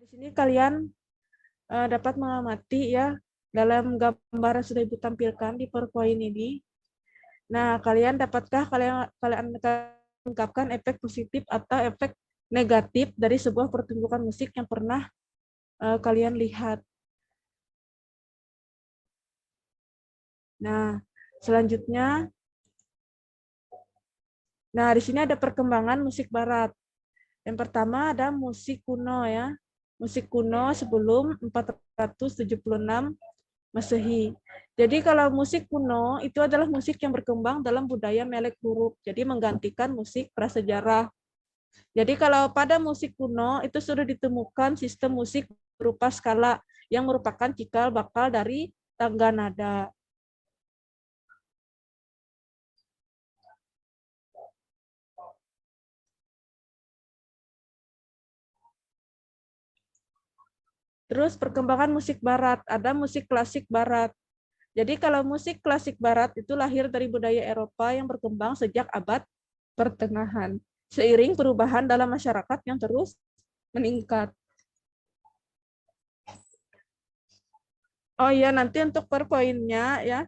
Di sini kalian dapat mengamati ya dalam gambar yang sudah Ibu tampilkan di PowerPoint ini. Nah, dapatkah kalian mengungkapkan efek positif atau efek negatif dari sebuah pertunjukan musik yang pernah kalian lihat? Nah, selanjutnya, di sini ada perkembangan musik barat. Yang pertama ada musik kuno ya. Musik kuno sebelum 476 Masehi. Jadi kalau musik kuno itu adalah musik yang berkembang dalam budaya melek huruf. Jadi menggantikan musik prasejarah. Jadi kalau pada musik kuno itu sudah ditemukan sistem musik berupa skala yang merupakan cikal bakal dari tangga nada. Terus perkembangan musik barat, ada musik klasik barat. Jadi kalau musik klasik barat itu lahir dari budaya Eropa yang berkembang sejak abad pertengahan. Seiring perubahan dalam masyarakat yang terus meningkat. Oh iya, nanti untuk PowerPoint-nya ya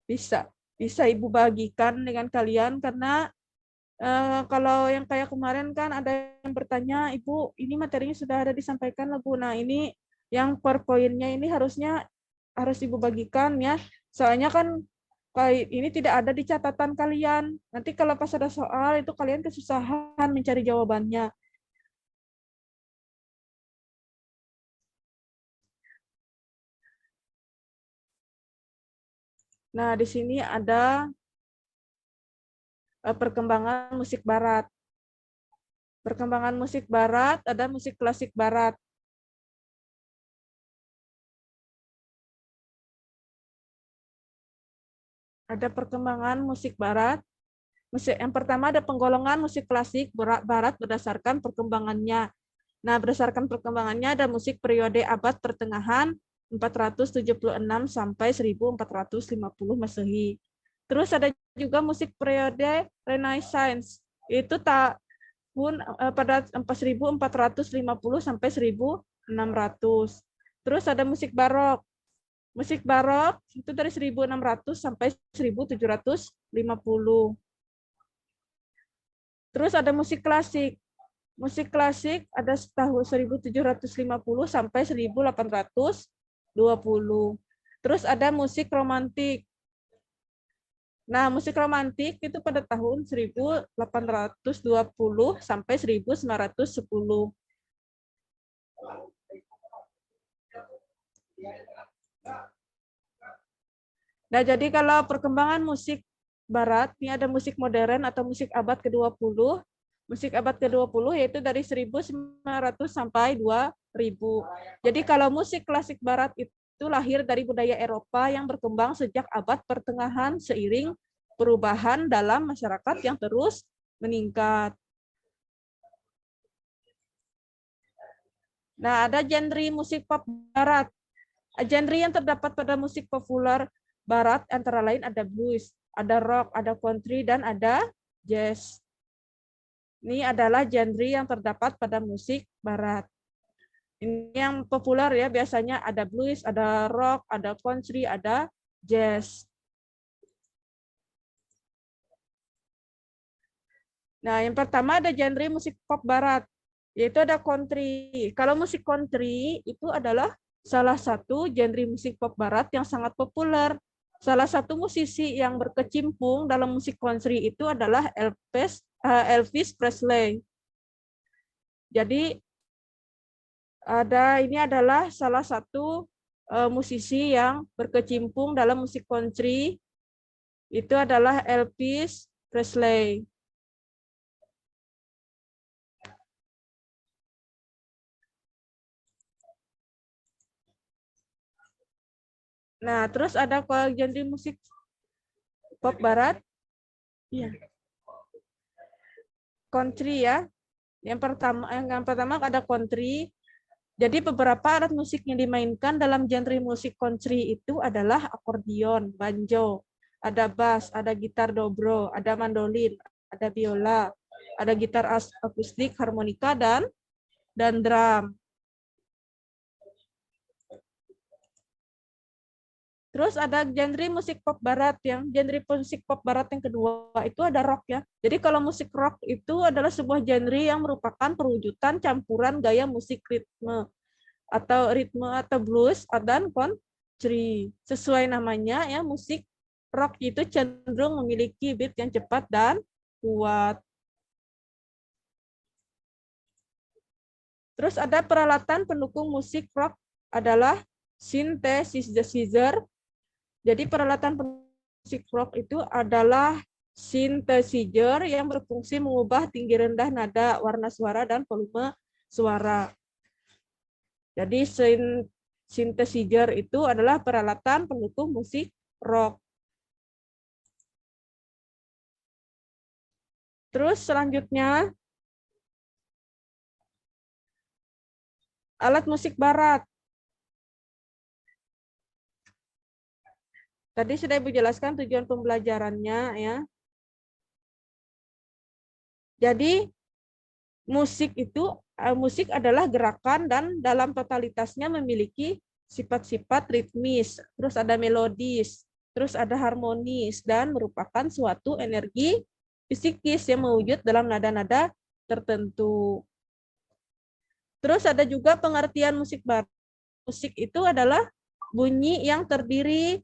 bisa bisa Ibu bagikan dengan kalian karena kalau yang kayak kemarin kan ada yang bertanya, Ibu, ini materinya sudah ada disampaikan lah, Bu. Nah, ini yang PowerPoint-nya ini harus Ibu bagikan ya. Soalnya kan kayak ini tidak ada di catatan kalian. Nanti kalau pas ada soal itu kalian kesusahan mencari jawabannya. Nah, di sini ada perkembangan musik barat. Perkembangan musik barat, ada musik klasik barat. Ada perkembangan musik barat. Musik yang pertama ada penggolongan musik klasik barat berdasarkan perkembangannya. Nah, berdasarkan perkembangannya ada musik periode abad pertengahan 476 sampai 1450 Masehi. Terus ada juga musik periode Renaissance. Itu tahun pada 1450 sampai 1600. Terus ada musik barok. Musik barok itu dari 1600 sampai 1750. Terus ada musik klasik. Musik klasik ada tahun 1750 sampai 1820. Terus ada musik romantik. Nah, musik romantik itu pada tahun 1820 sampai 1910. Nah, jadi kalau perkembangan musik barat, ini ada musik modern atau musik abad ke-20. Musik abad ke-20 yaitu dari 1900 sampai 2000. Jadi kalau musik klasik barat itu lahir dari budaya Eropa yang berkembang sejak abad pertengahan seiring perubahan dalam masyarakat yang terus meningkat. Nah, ada genre musik pop barat. Genre yang terdapat pada musik populer barat antara lain ada blues, ada rock, ada country, dan ada jazz. Ini adalah genre yang terdapat pada musik barat. Ini yang populer ya, biasanya ada blues, ada rock, ada country, ada jazz. Nah, yang pertama ada genre musik pop barat, yaitu ada country. Kalau musik country itu adalah salah satu genre musik pop barat yang sangat populer. Salah satu musisi yang berkecimpung dalam musik country itu adalah Elvis Presley. Jadi ini adalah salah satu musisi yang berkecimpung dalam musik country, itu adalah Elvis Presley. Nah, terus ada genre musik pop barat, ya, country ya. Yang pertama ada country. Jadi beberapa alat musik yang dimainkan dalam genre musik country itu adalah akordeon, banjo, ada bass, ada gitar dobro, ada mandolin, ada biola, ada gitar akustik, harmonika, dan drum. Terus ada genre musik pop barat, yang genre musik pop barat yang kedua itu ada rock ya. Jadi kalau musik rock itu adalah sebuah genre yang merupakan perwujudan campuran gaya musik ritme atau blues dan country. Sesuai namanya ya, musik rock itu cenderung memiliki beat yang cepat dan kuat. Terus ada peralatan pendukung musik rock adalah synthesizer. Jadi peralatan musik rock itu adalah synthesizer yang berfungsi mengubah tinggi rendah nada, warna suara, dan volume suara. Jadi synthesizer itu adalah peralatan pendukung musik rock. Terus selanjutnya alat musik barat. Tadi sudah Ibu jelaskan tujuan pembelajarannya ya. Jadi musik adalah gerakan dan dalam totalitasnya memiliki sifat-sifat ritmis, terus ada melodis, terus ada harmonis dan merupakan suatu energi psikis yang mewujud dalam nada-nada tertentu. Terus ada juga pengertian musik barat. Musik itu adalah bunyi yang terdiri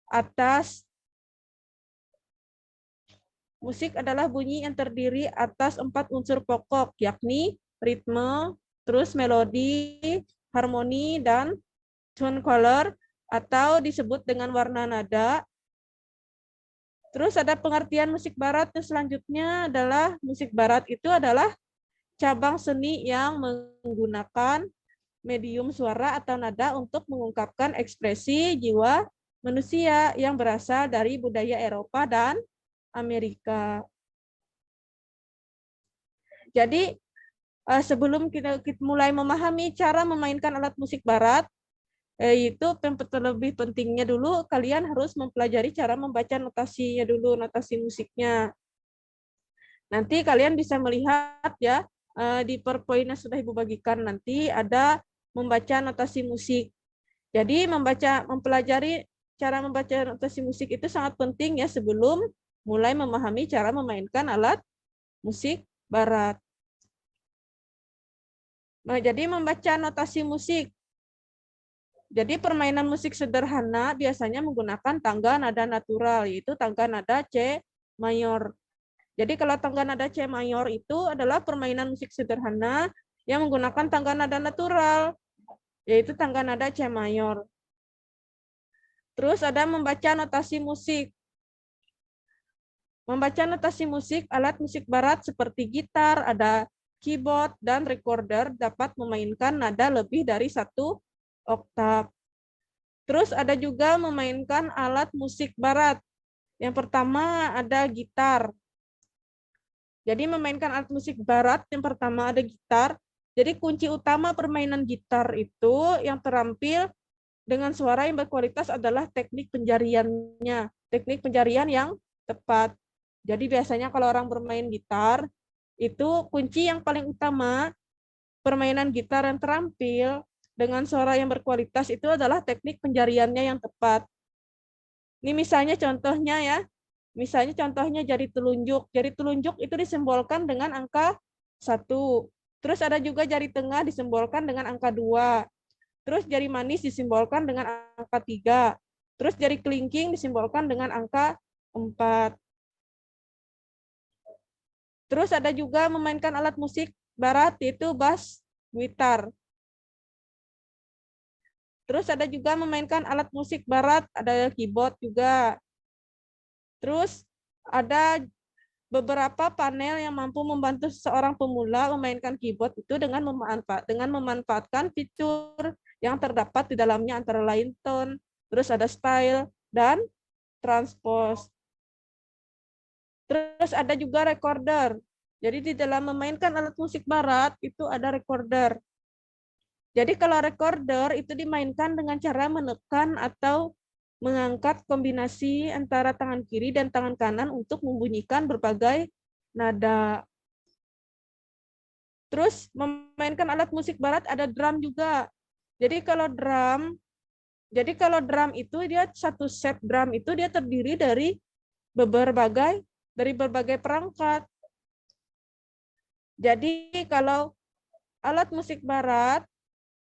atas empat unsur pokok, yakni ritme, terus melodi, harmoni, dan tone color, atau disebut dengan warna nada. Terus ada pengertian musik barat yang selanjutnya adalah musik barat itu adalah cabang seni yang menggunakan medium suara atau nada untuk mengungkapkan ekspresi jiwa manusia yang berasal dari budaya Eropa dan Amerika. Jadi sebelum kita mulai memahami cara memainkan alat musik barat, itu lebih pentingnya dulu kalian harus mempelajari cara membaca notasinya dulu, notasi musiknya. Nanti kalian bisa melihat ya di PowerPoint yang sudah Ibu bagikan nanti ada membaca notasi musik. Jadi mempelajari cara membaca notasi musik itu sangat penting ya sebelum mulai memahami cara memainkan alat musik barat. Nah, jadi membaca notasi musik. Jadi permainan musik sederhana biasanya menggunakan tangga nada natural, yaitu tangga nada C mayor. Jadi kalau tangga nada C mayor itu adalah permainan musik sederhana yang menggunakan tangga nada natural, yaitu tangga nada C mayor. Terus ada membaca notasi musik. Membaca notasi musik, alat musik barat seperti gitar, ada keyboard, dan recorder dapat memainkan nada lebih dari 1 oktav. Terus ada juga memainkan alat musik barat. Yang pertama ada gitar. Jadi memainkan alat musik barat, yang pertama ada gitar. Jadi kunci utama permainan gitar itu yang terampil dengan suara yang berkualitas adalah teknik penjariannya. Teknik penjarian yang tepat. Jadi biasanya kalau orang bermain gitar, itu kunci yang paling utama permainan gitar yang terampil dengan suara yang berkualitas itu adalah teknik penjariannya yang tepat. Ini misalnya contohnya ya. Misalnya contohnya jari telunjuk. Jari telunjuk itu disimbolkan dengan angka 1. Terus ada juga jari tengah disimbolkan dengan angka 2. Terus jari manis disimbolkan dengan angka 3. Terus jari kelingking disimbolkan dengan angka 4. Terus ada juga memainkan alat musik barat yaitu bass gitar. Terus ada juga memainkan alat musik barat, ada keyboard juga. Terus ada beberapa panel yang mampu membantu seorang pemula memainkan keyboard itu dengan memanfaatkan fitur yang terdapat di dalamnya antara lain tone, terus ada style, dan transpose. Terus ada juga recorder. Jadi di dalam memainkan alat musik barat itu ada recorder. Jadi kalau recorder itu dimainkan dengan cara menekan atau mengangkat kombinasi antara tangan kiri dan tangan kanan untuk membunyikan berbagai nada. Terus memainkan alat musik barat ada drum juga. Jadi kalau drum Jadi kalau drum itu dia satu set drum itu dia terdiri dari berbagai perangkat. Jadi kalau alat musik barat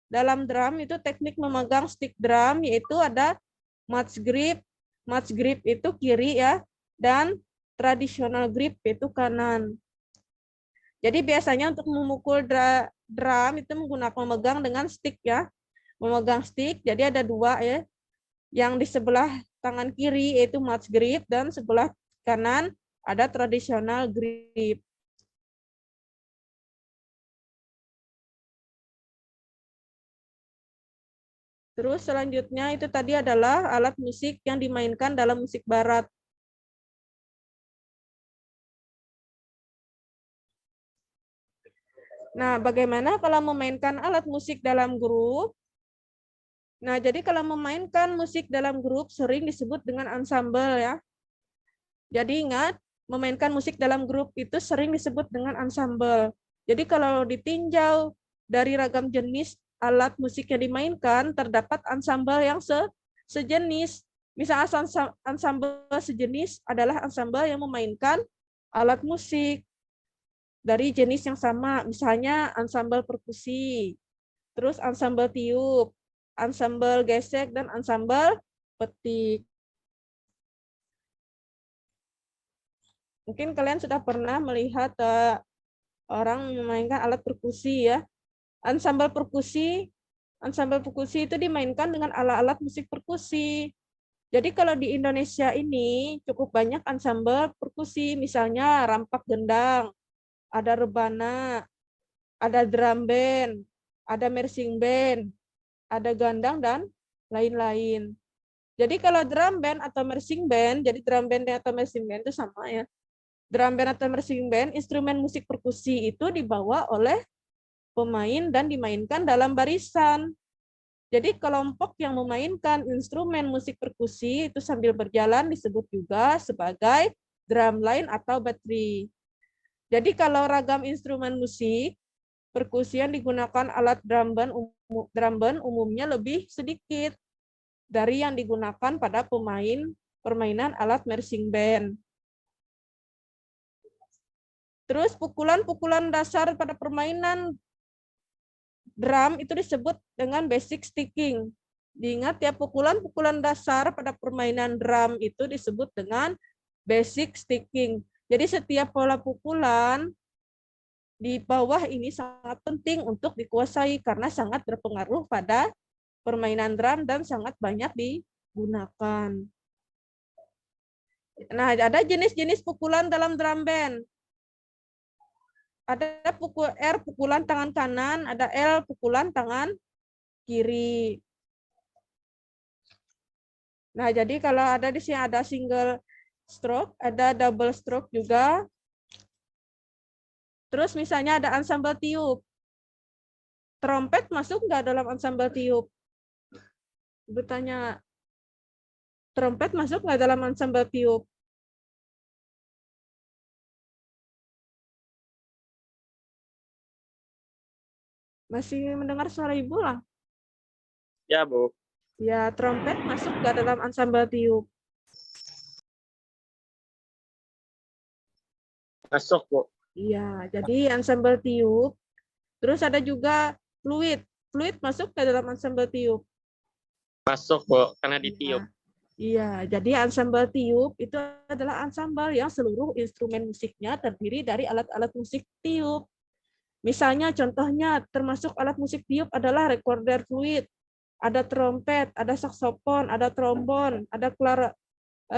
dalam drum itu teknik memegang stick drum yaitu ada match grip. Match grip itu kiri ya, dan traditional grip itu kanan. Jadi biasanya untuk memukul drum itu menggunakan memegang dengan stick ya. Memegang stick, jadi ada dua ya. Yang di sebelah tangan kiri yaitu match grip dan sebelah kanan ada traditional grip. Terus selanjutnya itu tadi adalah alat musik yang dimainkan dalam musik barat. Nah, bagaimana kalau memainkan alat musik dalam grup? Nah, jadi kalau memainkan musik dalam grup sering disebut dengan ensemble ya. Jadi ingat, memainkan musik dalam grup itu sering disebut dengan ensemble. Jadi kalau ditinjau dari ragam jenis alat musik yang dimainkan, terdapat ensemble yang sejenis. Misalnya ensemble sejenis adalah ensemble yang memainkan alat musik dari jenis yang sama. Misalnya ensemble perkusi, terus ensemble tiup, ensemble gesek, dan ensemble petik. Mungkin kalian sudah pernah melihat orang memainkan alat perkusi ya. Ensemble perkusi itu dimainkan dengan alat-alat musik perkusi. Jadi kalau di Indonesia ini cukup banyak ensemble perkusi, misalnya rampak gendang, ada rebana, ada drum band, ada marching band, ada gandang, dan lain-lain. Jadi kalau drum band atau marching band, jadi drum band atau marching band itu sama ya. Drum band atau marching band, instrumen musik perkusi itu dibawa oleh pemain dan dimainkan dalam barisan. Jadi kelompok yang memainkan instrumen musik perkusi itu sambil berjalan disebut juga sebagai drumline atau battery. Jadi kalau ragam instrumen musik perkusi yang digunakan alat drum band umumnya lebih sedikit dari yang digunakan pada permainan alat marching band. Terus pukulan-pukulan dasar pada permainan drum itu disebut dengan basic sticking. Diingat ya, pukulan-pukulan dasar pada permainan drum itu disebut dengan basic sticking. Jadi setiap pola pukulan di bawah ini sangat penting untuk dikuasai karena sangat berpengaruh pada permainan drum dan sangat banyak digunakan. Nah, ada jenis-jenis pukulan dalam drum band. Ada pukul R pukulan tangan kanan, ada L pukulan tangan kiri. Nah, jadi kalau ada di sini ada single stroke, ada double stroke juga. Terus misalnya ada ensemble tiup. Trompet masuk nggak dalam ensemble tiup? Bertanya, trompet masuk nggak dalam ensemble tiup? Masih mendengar suara ibu lah? Ya, Bu. Ya, trompet masuk nggak dalam ensemble tiup? Masuk, Bu. Iya, jadi ensemble tiup. Terus ada juga fluid. Fluid masuk nggak dalam ensemble tiup? Masuk, Bu, karena ditiup. Iya, jadi ensemble tiup itu adalah ensemble yang seluruh instrumen musiknya terdiri dari alat-alat musik tiup. Misalnya contohnya termasuk alat musik tiup adalah recorder fluid, ada trompet, ada saksofon, ada trombon, ada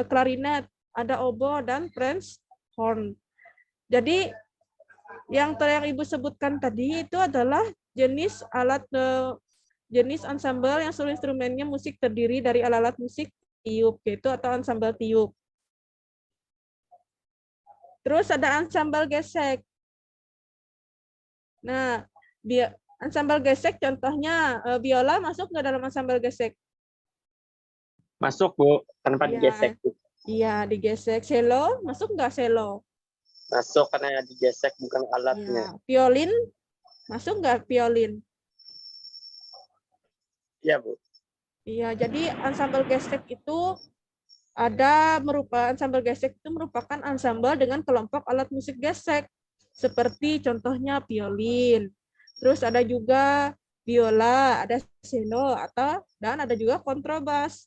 klarinet, ada oboe dan French horn. Jadi yang Ibu sebutkan tadi itu adalah jenis jenis ensemble yang seluruh instrumennya musik terdiri dari alat-alat musik tiup gitu atau ensemble tiup. Terus ada ensemble gesek. Nah, ensemble gesek contohnya biola masuk nggak dalam ensemble gesek? Masuk, Bu, tanpa digesek. Iya, digesek. Cello masuk nggak cello? Masuk karena digesek bukan alatnya. Ya. Violin masuk nggak violin? Iya, Bu. Iya, jadi ansambel gesek itu ansambel gesek itu merupakan ansambel dengan kelompok alat musik gesek seperti contohnya violin. Terus ada juga biola, ada cello dan ada juga kontrabas.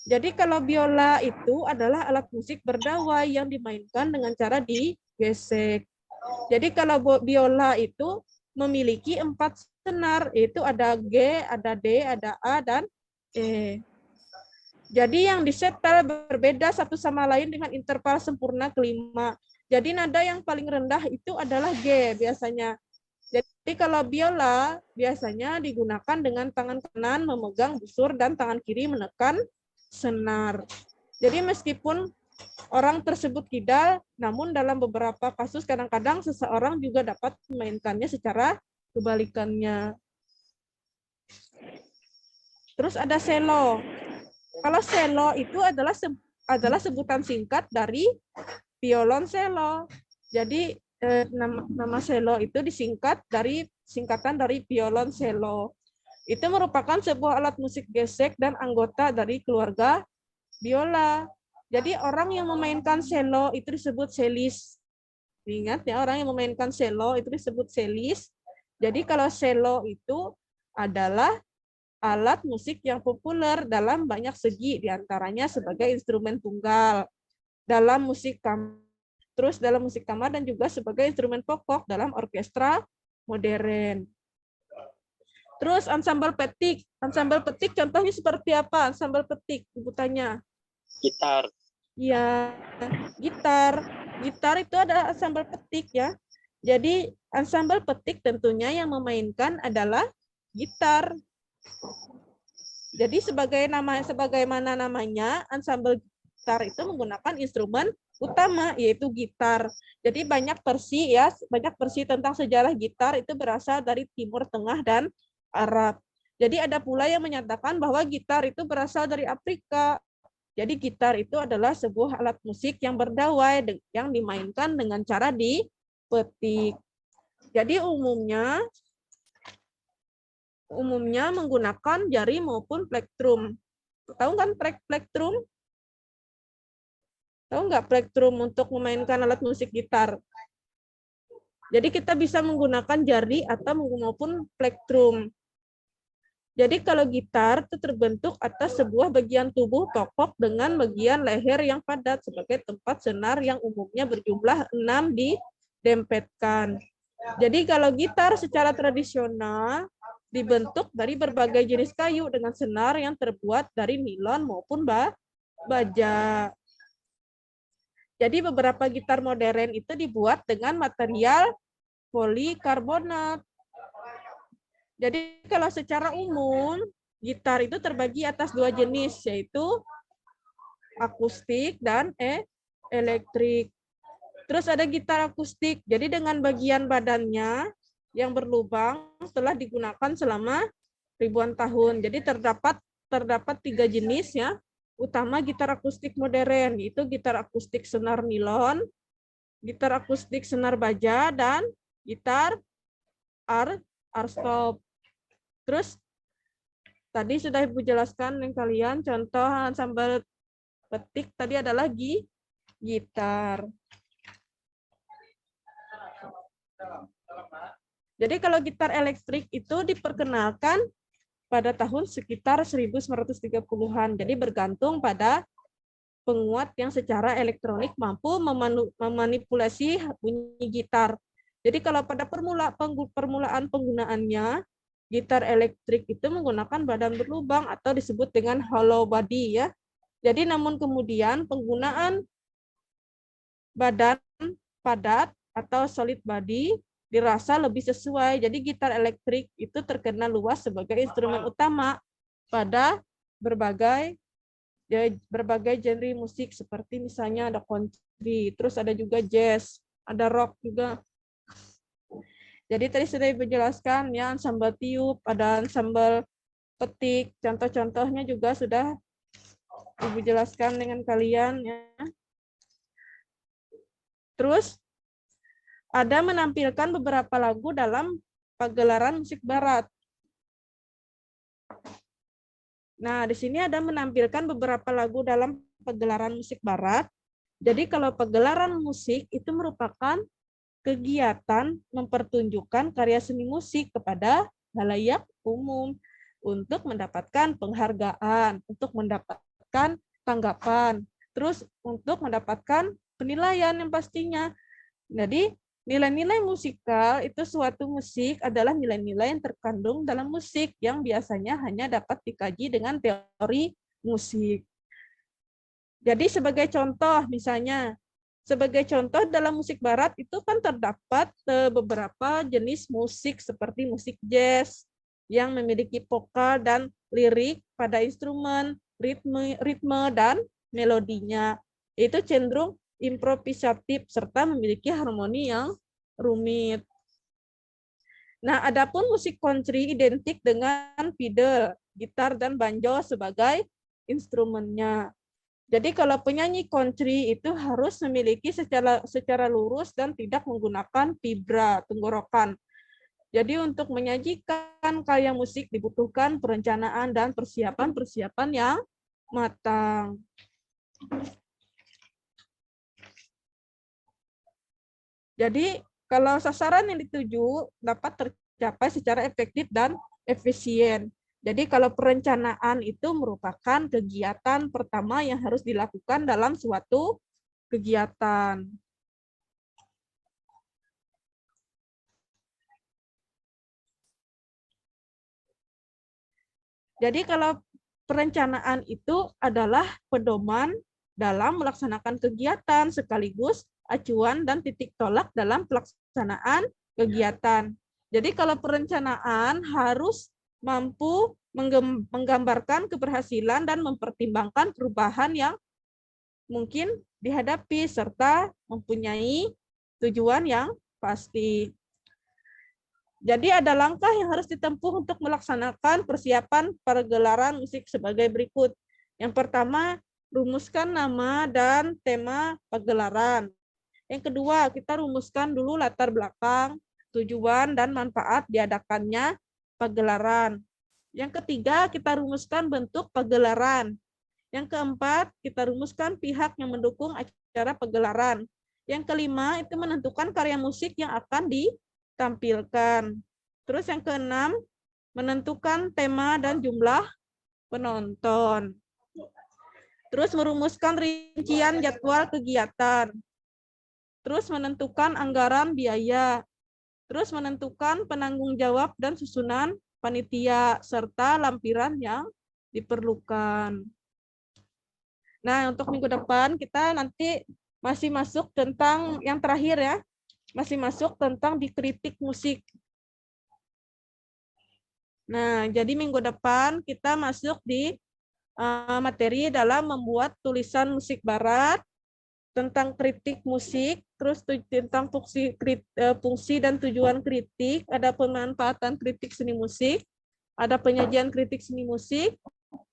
Jadi kalau biola itu adalah alat musik berdawai yang dimainkan dengan cara digesek. Jadi kalau biola itu memiliki 4 senar, yaitu ada G, ada D, ada A, dan E. Jadi yang disetel berbeda satu sama lain dengan interval sempurna kelima. Jadi nada yang paling rendah itu adalah G biasanya. Jadi kalau biola biasanya digunakan dengan tangan kanan memegang busur dan tangan kiri menekan senar. Jadi meskipun orang tersebut kidal, namun dalam beberapa kasus kadang-kadang seseorang juga dapat memainkannya secara kebalikannya. Terus ada cello. Kalau cello itu adalah sebutan singkat dari violoncello. Jadi nama cello itu singkatan dari violoncello. Itu merupakan sebuah alat musik gesek dan anggota dari keluarga biola. Jadi orang yang memainkan cello itu disebut cellis. Ingat ya, orang yang memainkan cello itu disebut cellis. Jadi kalau cello itu adalah alat musik yang populer dalam banyak segi, diantaranya sebagai instrumen tunggal dalam musik kamar, terus dalam musik kamar dan juga sebagai instrumen pokok dalam orkestra modern. Terus ansambel petik. Ansambel petik contohnya seperti apa? Ansambel petik, Ibu tanya. Gitar. Ya, gitar. Gitar itu ada ansambel petik ya. Jadi ansambel petik tentunya yang memainkan adalah gitar. Jadi sebagaimana namanya, ansambel gitar itu menggunakan instrumen utama yaitu gitar. Jadi banyak versi tentang sejarah gitar itu berasal dari Timur Tengah dan Arab. Jadi ada pula yang menyatakan bahwa gitar itu berasal dari Afrika. Jadi gitar itu adalah sebuah alat musik yang berdawai yang dimainkan dengan cara dipetik. Jadi umumnya menggunakan jari maupun plektrum. Tahu kan plektrum? Tahu nggak plektrum untuk memainkan alat musik gitar? Jadi kita bisa menggunakan jari atau maupun plektrum. Jadi kalau gitar itu terbentuk atas sebuah bagian tubuh pokok dengan bagian leher yang padat sebagai tempat senar yang umumnya berjumlah 6 didempetkan. Jadi kalau gitar secara tradisional dibentuk dari berbagai jenis kayu dengan senar yang terbuat dari nilon maupun baja. Jadi beberapa gitar modern itu dibuat dengan material polikarbonat. Jadi kalau secara umum, gitar itu terbagi atas 2 jenis, yaitu akustik dan elektrik. Terus ada gitar akustik, jadi dengan bagian badannya yang berlubang telah digunakan selama ribuan tahun. Jadi terdapat 3 jenis ya, utama gitar akustik modern, yaitu gitar akustik senar nilon, gitar akustik senar baja, dan gitar arstop. Terus tadi sudah Ibu jelaskan dengan kalian contoh ansambel petik tadi adalah gitar. Jadi kalau gitar elektrik itu diperkenalkan pada tahun sekitar 1930-an. Jadi bergantung pada penguat yang secara elektronik mampu memanipulasi bunyi gitar. Jadi kalau pada permulaan penggunaannya, gitar elektrik itu menggunakan badan berlubang atau disebut dengan hollow body ya. Jadi namun kemudian penggunaan badan padat atau solid body dirasa lebih sesuai. Jadi gitar elektrik itu terkenal luas sebagai instrumen utama pada berbagai genre musik seperti misalnya ada country, terus ada juga jazz, ada rock juga. Jadi tadi sudah Ibu jelaskan ya, ansambel tiup, ada ansambel petik, contoh-contohnya juga sudah Ibu jelaskan dengan kalian ya. Terus ada menampilkan beberapa lagu dalam pagelaran musik barat. Nah, di sini ada menampilkan beberapa lagu dalam pagelaran musik barat. Jadi kalau pagelaran musik itu merupakan kegiatan mempertunjukkan karya seni musik kepada halayak umum untuk mendapatkan penghargaan, untuk mendapatkan tanggapan, terus untuk mendapatkan penilaian yang pastinya. Jadi nilai-nilai musikal itu suatu musik adalah nilai-nilai yang terkandung dalam musik yang biasanya hanya dapat dikaji dengan teori musik. Jadi sebagai contoh misalnya, sebagai contoh dalam musik barat itu kan terdapat beberapa jenis musik seperti musik jazz yang memiliki vokal dan lirik pada instrumen, ritme dan melodinya. Itu cenderung improvisatif serta memiliki harmoni yang rumit. Nah, adapun musik country identik dengan fiddle, gitar dan banjo sebagai instrumennya. Jadi kalau penyanyi country itu harus memiliki secara lurus dan tidak menggunakan vibra tenggorokan. Jadi untuk menyajikan karya musik dibutuhkan perencanaan dan persiapan-persiapan yang matang. Jadi kalau sasaran yang dituju dapat tercapai secara efektif dan efisien. Jadi kalau perencanaan itu merupakan kegiatan pertama yang harus dilakukan dalam suatu kegiatan. Jadi kalau perencanaan itu adalah pedoman dalam melaksanakan kegiatan sekaligus acuan dan titik tolak dalam pelaksanaan kegiatan. Jadi kalau perencanaan harus mampu menggambarkan keberhasilan dan mempertimbangkan perubahan yang mungkin dihadapi serta mempunyai tujuan yang pasti. Jadi ada langkah yang harus ditempuh untuk melaksanakan persiapan pergelaran musik sebagai berikut. Yang pertama, rumuskan nama dan tema pagelaran. Yang kedua, kita rumuskan dulu latar belakang, tujuan, dan manfaat diadakannya pagelaran. Yang ketiga, kita rumuskan bentuk pagelaran. Yang keempat, kita rumuskan pihak yang mendukung acara pagelaran. Yang kelima, itu menentukan karya musik yang akan ditampilkan. Terus yang keenam, menentukan tema dan jumlah penonton. Terus merumuskan rincian jadwal kegiatan. Terus menentukan anggaran biaya, terus menentukan penanggung jawab dan susunan panitia, serta lampiran yang diperlukan. Nah, untuk minggu depan kita nanti masih masuk tentang yang terakhir ya, masih masuk tentang dikritik musik. Nah, jadi minggu depan kita masuk di materi dalam membuat tulisan musik barat, tentang kritik musik, terus tentang fungsi dan tujuan kritik, ada pemanfaatan kritik seni musik, ada penyajian kritik seni musik,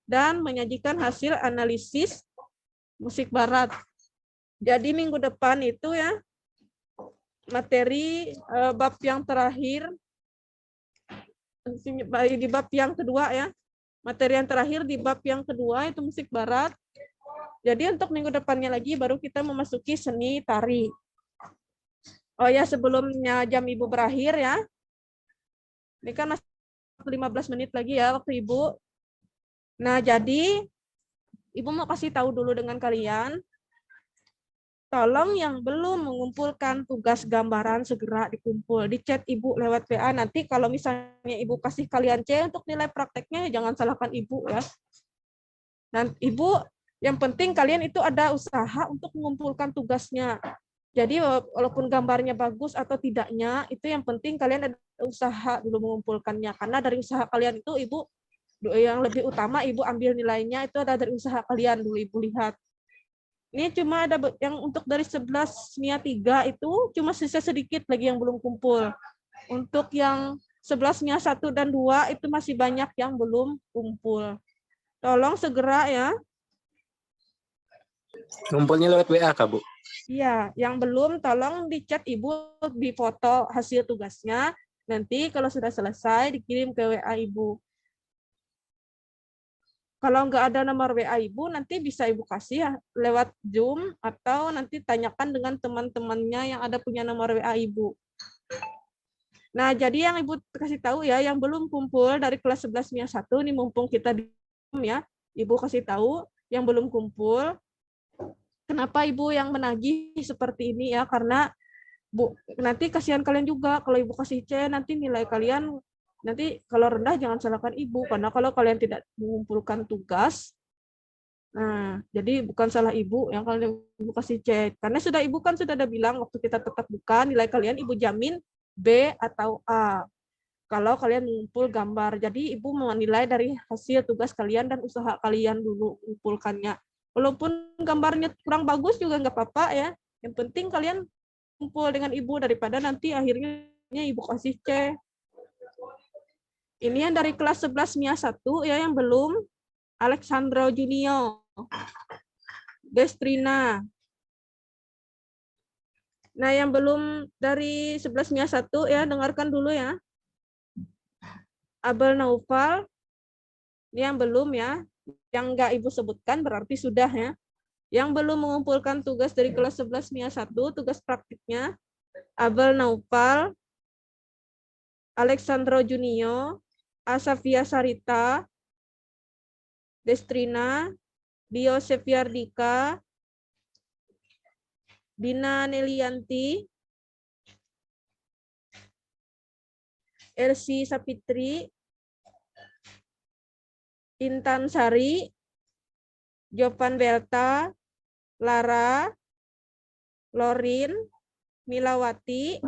dan menyajikan hasil analisis musik barat. Jadi minggu depan itu ya, materi bab yang terakhir, di bab yang kedua ya, materi yang terakhir di bab yang kedua itu musik barat. Jadi untuk minggu depannya lagi baru kita memasuki seni tari. Oh ya, sebelumnya jam Ibu berakhir ya. Ini kan masih 15 menit lagi ya waktu Ibu. Nah, jadi Ibu mau kasih tahu dulu dengan kalian. Tolong yang belum mengumpulkan tugas gambaran segera dikumpul. Di chat Ibu lewat WA. Nanti kalau misalnya Ibu kasih kalian C untuk nilai prakteknya, jangan salahkan Ibu ya. Dan Ibu, yang penting kalian itu ada usaha untuk mengumpulkan tugasnya. Jadi walaupun gambarnya bagus atau tidaknya, itu yang penting kalian ada usaha dulu mengumpulkannya. Karena dari usaha kalian itu Ibu, yang lebih utama Ibu ambil nilainya itu ada dari usaha kalian dulu Ibu lihat. Ini cuma ada yang untuk dari 11 NIA 3 itu cuma sisa sedikit lagi yang belum kumpul. Untuk yang 11 NIA 1 dan 2 itu masih banyak yang belum kumpul. Tolong segera ya. Ngumpulnya lewat WA, Kak, Bu? Iya, yang belum tolong di chat Ibu, di foto hasil tugasnya. Nanti kalau sudah selesai dikirim ke WA Ibu. Kalau nggak ada nomor WA Ibu, nanti bisa Ibu kasih ya lewat Zoom atau nanti tanyakan dengan teman-temannya yang ada punya nomor WA Ibu. Nah, jadi yang Ibu kasih tahu ya, yang belum kumpul dari kelas 11 MIA 1, nih mumpung kita di Zoom ya, Ibu kasih tahu yang belum kumpul. Kenapa Ibu yang menagih seperti ini ya? Karena Bu, nanti kasihan kalian juga kalau Ibu kasih C, nanti nilai kalian nanti kalau rendah jangan salahkan Ibu, karena kalau kalian tidak mengumpulkan tugas, nah jadi bukan salah Ibu yang kalian Ibu kasih C, karena sudah Ibu kan sudah ada bilang waktu kita tetap buka nilai kalian Ibu jamin B atau A kalau kalian mengumpul gambar. Jadi Ibu menilai dari hasil tugas kalian dan usaha kalian dulu mengumpulkannya. Walaupun gambarnya kurang bagus juga nggak apa-apa ya. Yang penting kalian kumpul dengan Ibu daripada nanti akhirnya Ibu kasih C. Ini yang dari kelas 11 MIA 1 ya yang belum. Alexandro Junior, Destrina. Nah, yang belum dari 11 MIA 1 ya, dengarkan dulu ya. Abel Naufal, ini yang belum ya. Yang enggak Ibu sebutkan berarti sudah ya. Yang belum mengumpulkan tugas dari kelas 11 MIA 1, tugas praktiknya Abel Naufal, Alexandro Junior, Asafia Sarita, Destrina, Dio Sefiardika, Dina Nelianti, Elsie Sapitri, Intan Sari, Jovan Belta, Lara, Lorin, Milawati.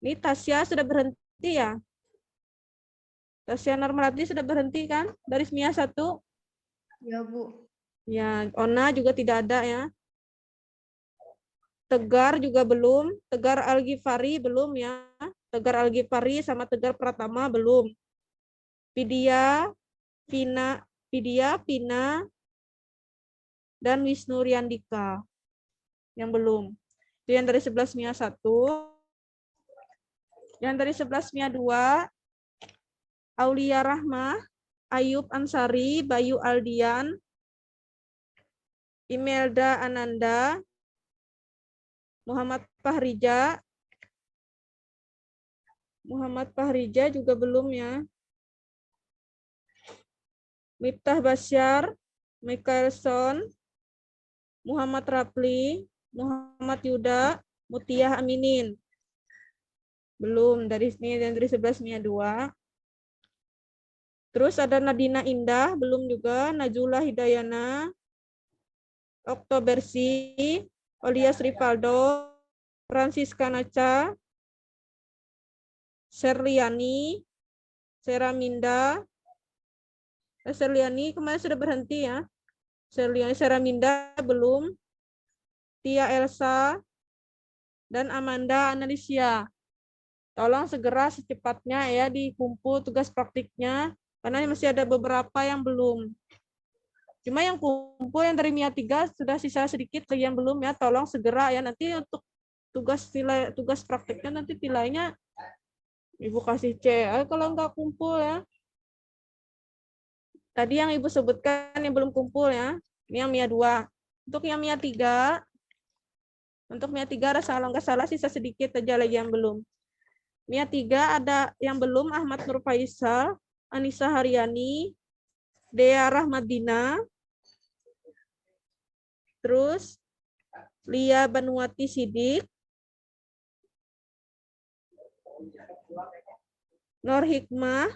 Ini Tasya sudah berhenti ya? Tasya Normalati sudah berhenti kan? Dari MIA 1? Ya, Bu. Ya, Ona juga tidak ada ya. Tegar juga belum. Tegar Algifari belum ya. Tegar Algifari sama Tegar Pratama belum. Pidia, Pina, dan Wisnu Riandika yang belum. Itu yang dari 11 MIA 1. Yang dari 11 MIA 2, Aulia Rahmah, Ayub Ansari, Bayu Aldian, Imelda Ananda, Muhammad Fahrija juga belum ya. Miftah Basyar, Mikaelson, Muhammad Rapli, Muhammad Yuda, Mutiah Aminin. Belum dari sini, dan dari 11 MIA 2. Terus ada Nadina Indah, belum juga. Najula Hidayana, Oktobersi, Olias Rivaldo, Francisca Naca, Serliani, Seraminda. Serliani kemarin sudah berhenti ya. Serliani, Seraminda belum. Tia Elsa, dan Amanda Analicia. Tolong segera secepatnya ya dikumpul tugas praktiknya, karena masih ada beberapa yang belum. Cuma yang kumpul yang dari MIA 3 sudah sisa sedikit lagi yang belum ya, tolong segera ya. Nanti untuk tugas praktiknya nanti nilainya Ibu kasih C. Kalau nggak kumpul ya. Tadi yang Ibu sebutkan yang belum kumpul ya. Ini yang MIA 2. Untuk yang MIA 3, untuk MIA 3 kalau nggak salah sisa sedikit aja lagi yang belum. MIA 3 ada yang belum, Ahmad Nur Faisal, Anissa Haryani, Dea Rahmadina, terus Lia Banuati Sidik, Nur Hikmah,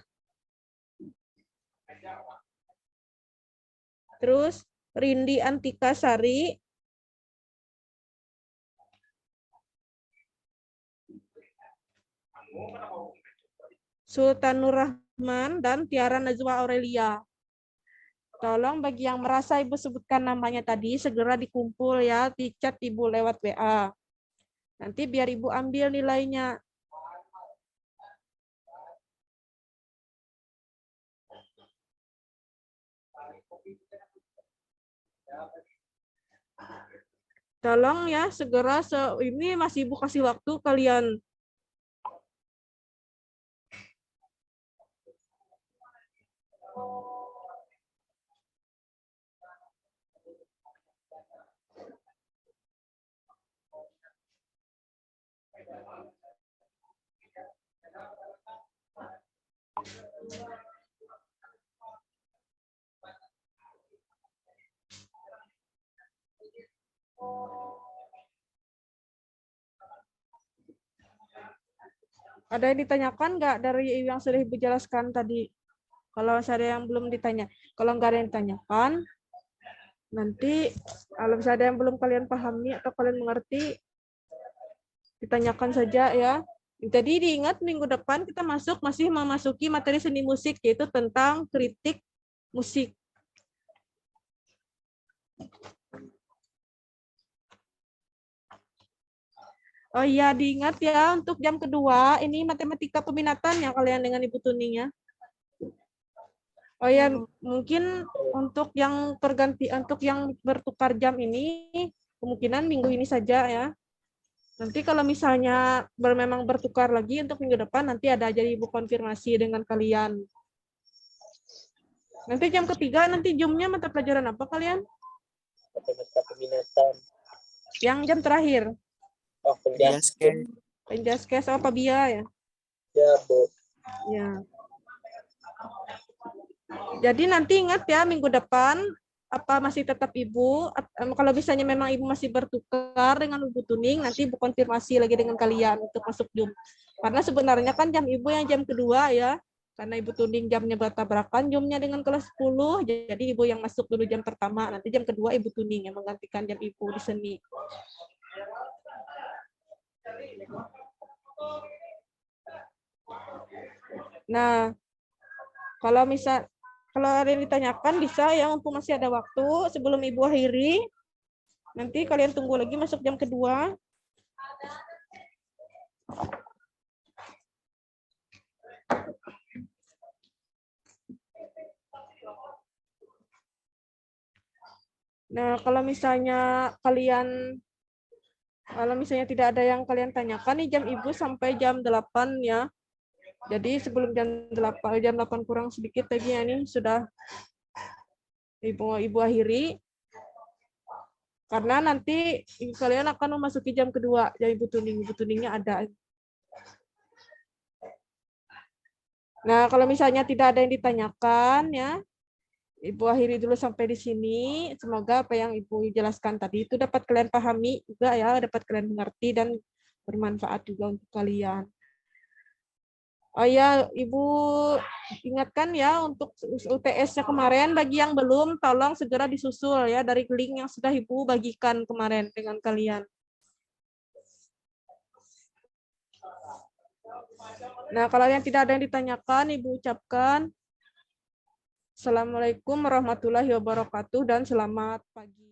terus Rindi Antika Sari, Sultanur Rahman, dan Tiara Najwa Aurelia. Tolong bagi yang merasa Ibu sebutkan namanya tadi, segera dikumpul ya, di chat Ibu lewat WA. Nanti biar Ibu ambil nilainya. Tolong ya, segera, ini masih Ibu kasih waktu kalian. Ada yang ditanyakan nggak dari yang sudah Ibu jelaskan tadi? Kalau ada yang belum ditanya, kalau nggak ada yang ditanyakan, nanti kalau misalnya ada yang belum kalian pahami atau kalian mengerti, ditanyakan saja ya. Jadi diingat minggu depan kita masih memasuki materi seni musik, yaitu tentang kritik musik. Oh iya, diingat ya untuk jam kedua ini matematika peminatan yang kalian dengan Ibu Tuning ya. Oh ya, mungkin untuk yang bertukar jam ini kemungkinan minggu ini saja ya. Nanti kalau misalnya memang bertukar lagi untuk minggu depan, nanti ada jadi Ibu konfirmasi dengan kalian. Nanti jam ketiga, nanti jamnya mata pelajaran apa kalian? Matematika peminatan. Yang jam terakhir? Oh, penjasken. Penjaskes apa Pabia ya? Ya, Bu. Ya. Jadi nanti ingat ya minggu depan apa masih tetap Ibu, kalau misalnya memang Ibu masih bertukar dengan Ibu Tuning, nanti Ibu konfirmasi lagi dengan kalian untuk masuk Zoom. Karena sebenarnya kan jam Ibu yang jam kedua ya, karena Ibu Tuning jamnya bertabrakan Zoom-nya dengan kelas 10, jadi Ibu yang masuk dulu jam pertama, nanti jam kedua Ibu Tuning yang menggantikan jam Ibu di seni. Nah, kalau ada yang ditanyakan bisa ya, mumpung masih ada waktu sebelum Ibu akhiri. Nanti kalian tunggu lagi masuk jam kedua. Nah, kalau misalnya tidak ada yang kalian tanyakan nih, jam Ibu sampai jam 8 ya. Jadi sebelum jam 8 kurang sedikit lagi ya, ini sudah Ibu akhiri. Karena nanti kalian akan memasuki jam kedua, ya Ibu Tuning. Ibu Tuningnya ada. Nah, kalau misalnya tidak ada yang ditanyakan ya, Ibu akhiri dulu sampai di sini. Semoga apa yang Ibu jelaskan tadi itu dapat kalian pahami juga ya, dapat kalian mengerti dan bermanfaat juga untuk kalian. Oh ya, Ibu ingatkan ya untuk UTS-nya kemarin, bagi yang belum, tolong segera disusul ya dari link yang sudah Ibu bagikan kemarin dengan kalian. Nah, kalau yang tidak ada yang ditanyakan, Ibu ucapkan Assalamualaikum warahmatullahi wabarakatuh dan selamat pagi.